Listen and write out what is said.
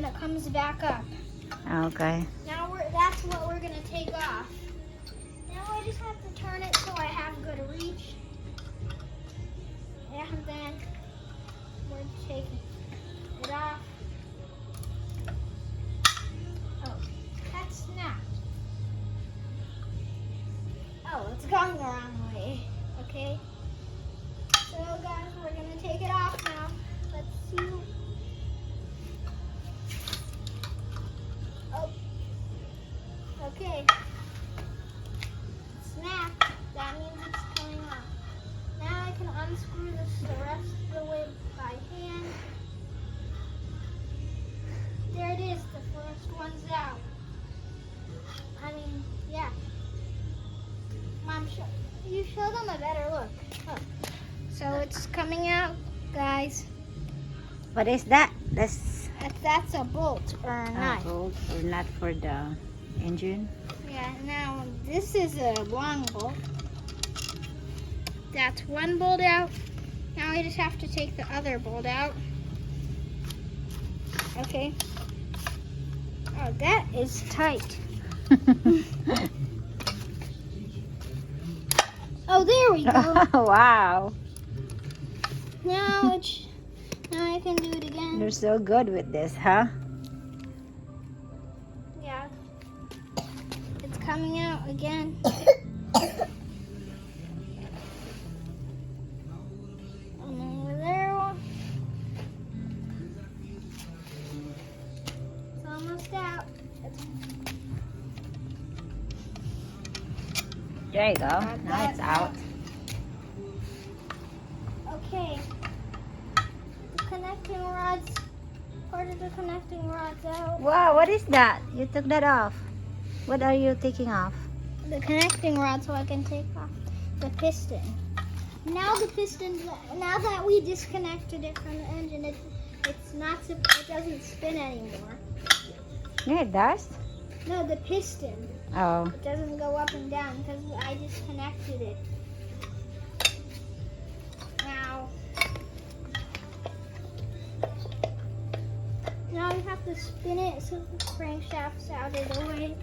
then it comes back up. Okay. Now that's what we're gonna take off. Now I just have to turn it so I have good reach. And then we're taking it off. Oh, that snapped. Oh, it's going the wrong way. Okay. So guys, we're gonna take it off now. Let's see. Oh. Okay. Snap. That means it's coming off. Now I can unscrew this the rest of the way by hand. There it is. The first one's out. I mean, yeah. Mom, you show them a better look. Look. So it's coming out, guys. What is that? That's a bolt or a nut. bolt or nut for the engine. Yeah, now this is a long bolt. That's one bolt out. Now we just have to take the other bolt out. Okay. Oh, that is tight. Oh, there we go. Wow. Now I can do it again. You're so good with this, huh? Yeah. It's coming out again. And over there. It's almost out. There you go. Now it's out. Okay. The connecting rods, part of the connecting rods out. Wow, what is that? You took that off. What are you taking off? The connecting rod so I can take off the piston. Now the piston, now that we disconnected it from the engine, it doesn't spin anymore. Yeah, it does. No, the piston. Oh. It doesn't go up and down because I disconnected it. Now we have to spin it so the crankshaft's out of the way.